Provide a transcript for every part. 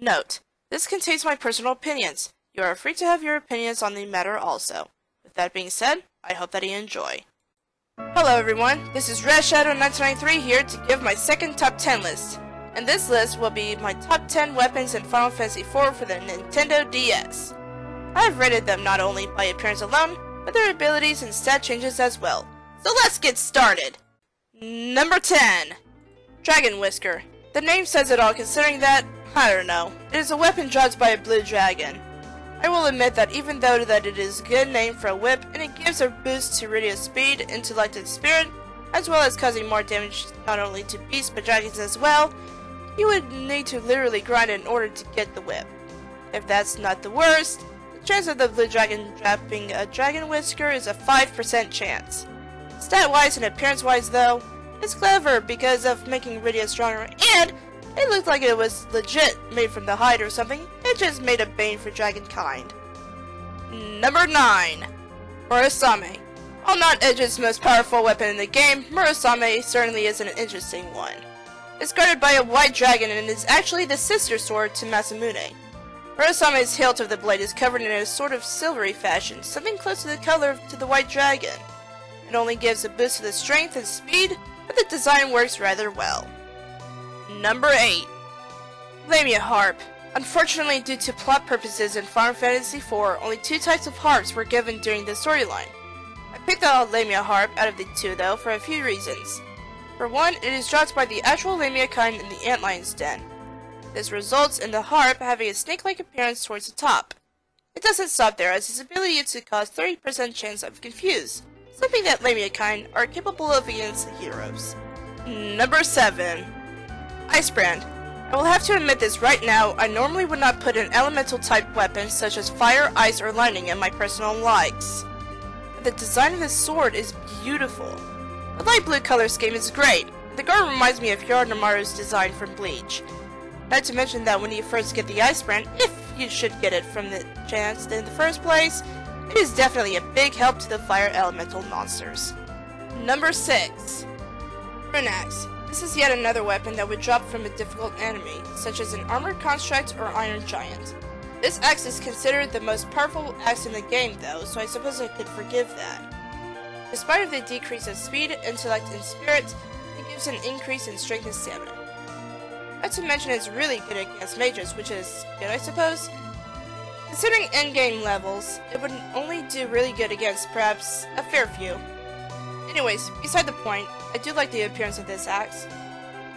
Note: this contains my personal opinions. You are free to have your opinions on the matter also. With that being said, I hope that you enjoy. Hello everyone, this is Red Shadow 1993 here to give my second top 10 list. And this list will be my top 10 weapons in Final Fantasy IV for the Nintendo DS. I have rated them not only by appearance alone, but their abilities and stat changes as well. So let's get started! Number 10. Dragon Whisker. The name says it all, considering that, I don't know, it is a weapon dropped by a blue dragon. I will admit that even though that it is a good name for a whip, and it gives a boost to radio speed, intellect, and spirit, as well as causing more damage not only to beasts but dragons as well, you would need to literally grind in order to get the whip. If that's not the worst, the chance of the blue dragon dropping a Dragon Whisker is a 5% chance. Stat-wise and appearance-wise though, it's clever because of making radio stronger, and it looked like it was legit made from the hide or something. It just made a bane for dragonkind. Number 9. Murasame. While not Edge's most powerful weapon in the game, Murasame certainly is an interesting one. It's guarded by a white dragon and is actually the sister sword to Masamune. Murasame's hilt of the blade is covered in a sort of silvery fashion, something close to the color to the white dragon. It only gives a boost to the strength and speed, but the design works rather well. Number 8. Lamia Harp. Unfortunately, due to plot purposes in Final Fantasy IV, only 2 types of harps were given during the storyline. I picked the Lamia Harp out of the 2 though for a few reasons. For one, it is dropped by the actual Lamia kind in the Antlion's Den. This results in the harp having a snake-like appearance towards the top. It doesn't stop there, as its ability is to cause 30% chance of confuse, something that Lamia kind are capable of against the heroes. Number 7. Icebrand. I will have to admit this right now, I normally would not put an elemental type weapon such as fire, ice, or lightning in my personal likes. But the design of this sword is beautiful. The light blue color scheme is great. The guard reminds me of Yorinomaru's design from Bleach. Not to mention that when you first get the Icebrand, if you should get it from the chance in the first place, it is definitely a big help to the fire elemental monsters. Number 6. Runax. This is yet another weapon that would drop from a difficult enemy, such as an armored construct or iron giant. This axe is considered the most powerful axe in the game though, so I suppose I could forgive that. Despite of the decrease of speed, intellect, and spirit, it gives an increase in strength and stamina. Not to mention it's really good against mages, which is good I suppose. Considering endgame levels, it would only do really good against perhaps a fair few. Anyways, beside the point, I do like the appearance of this axe.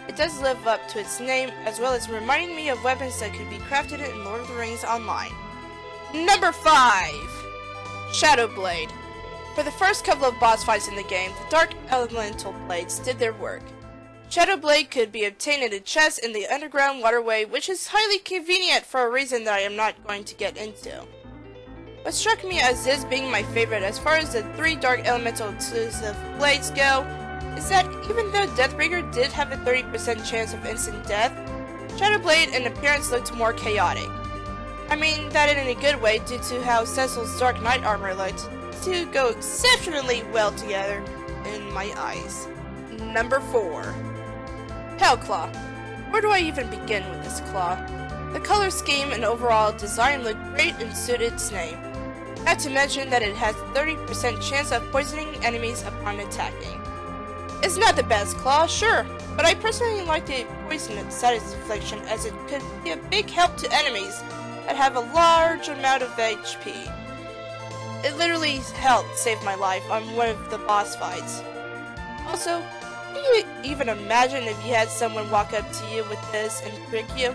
It does live up to its name, as well as reminding me of weapons that could be crafted in Lord of the Rings Online. Number 5. Shadow Blade. For the first couple of boss fights in the game, the Dark Elemental Blades did their work. Shadow Blade could be obtained in a chest in the underground waterway, which is highly convenient for a reason that I am not going to get into. What struck me as this being my favorite as far as the 3 Dark Elemental exclusive blades go, is that even though Deathbreaker did have a 30% chance of instant death, Shadow Blade in appearance looked more chaotic. I mean that in a good way due to how Cecil's Dark Knight armor looked, to go exceptionally well together in my eyes. Number 4. Hellclaw. Where do I even begin with this claw? The color scheme and overall design look great and suited its name. Not to mention that it has a 30% chance of poisoning enemies upon attacking. It's not the best claw, sure, but I personally like the poison status infliction as it could be a big help to enemies that have a large amount of HP. It literally helped save my life on one of the boss fights. Also, can you even imagine if you had someone walk up to you with this and prick you?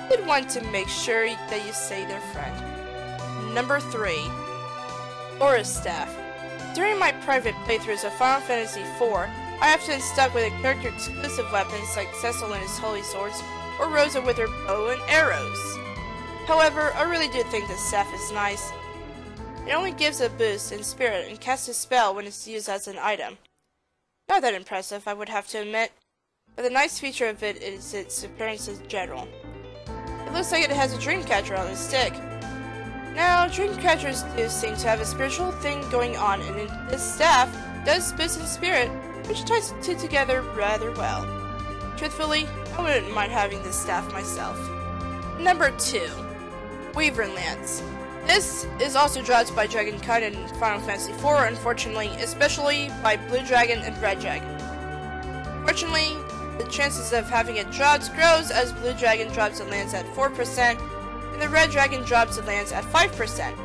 You'd want to make sure that you stay their friend. Number 3. Aura Staff. During my private playthroughs of Final Fantasy IV, I often stuck with a character-exclusive weapons like Cecil and his holy swords, or Rosa with her bow and arrows. However, I really do think this staff is nice. It only gives a boost in spirit and casts a spell when it's used as an item. Not that impressive, I would have to admit, but the nice feature of it is its appearance in general. It looks like it has a dream catcher on the stick. Now, dream catchers do seem to have a spiritual thing going on, and this staff does boost in spirit, which ties the two together rather well. Truthfully, I wouldn't mind having this staff myself. Number 2. Wyvern Lance. This is also dropped by Dragonkind in Final Fantasy IV, unfortunately, especially by Blue Dragon and Red Dragon. Fortunately, the chances of having it dropped grows as Blue Dragon drops a lance at 4%, and the Red Dragon drops a lance at 5%.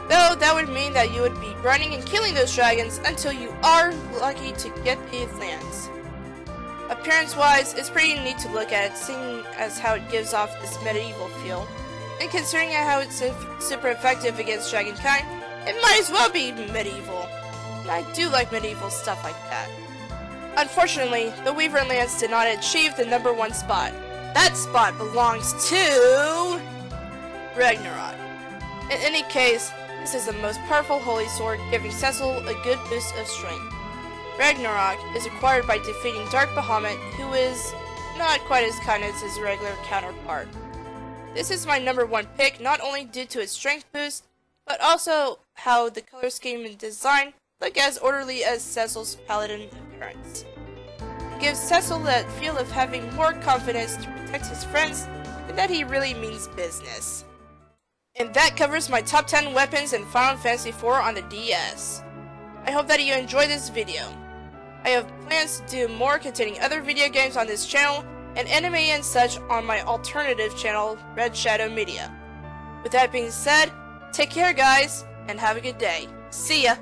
Though that would mean that you would be grinding and killing those dragons until you are lucky to get the lance. Appearance-wise, it's pretty neat to look at, seeing as how it gives off this medieval feel. And considering how it's super effective against Dragonkind, it might as well be medieval. And I do like medieval stuff like that. Unfortunately, the Wyvern Lance did not achieve the number 1 spot. That spot belongs to Ragnarok. In any case, this is the most powerful holy sword, giving Cecil a good boost of strength. Ragnarok is acquired by defeating Dark Bahamut, who is not quite as kind as his regular counterpart. This is my number 1 pick, not only due to its strength boost, but also how the color scheme and design look as orderly as Cecil's paladin appearance. It gives Cecil that feel of having more confidence to protect his friends and that he really means business. And that covers my top 10 weapons in Final Fantasy IV on the DS. I hope that you enjoyed this video. I have plans to do more containing other video games on this channel, and anime and such on my alternative channel, Red Shadow Media. With that being said, take care guys, and have a good day. See ya!